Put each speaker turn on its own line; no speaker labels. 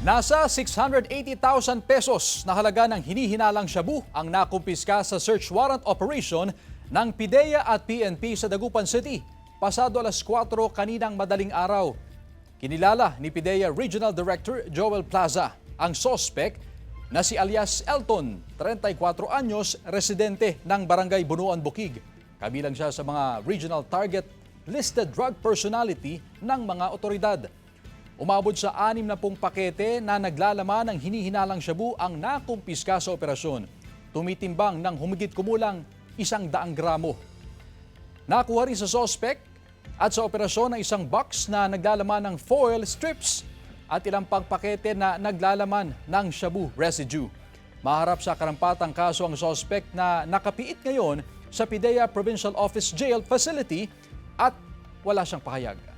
Nasa 680,000 pesos na halaga ng hinihinalang shabu ang nakumpiska sa search warrant operation ng PIDEA at PNP sa Dagupan City. Pasado alas 4 kaninang madaling araw. Kinilala ni PIDEA Regional Director Joel Plaza ang sospek na si alias Elton, 34 anyos, residente ng Barangay Bunuan, Bukig. Kabilang siya sa mga regional target listed drug personality ng mga otoridad. Umabot sa 60 pakete na naglalaman ng hinihinalang shabu ang nakumpiska sa operasyon. Tumitimbang ng humigit kumulang 100 gramo. Nakuha rin sa sospek at sa operasyon ng isang box na naglalaman ng foil strips at ilang pang pakete na naglalaman ng shabu residue. Maharap sa karampatang kaso ang sospek na nakapiit ngayon sa PIDEA Provincial Office Jail Facility at wala siyang pahayag.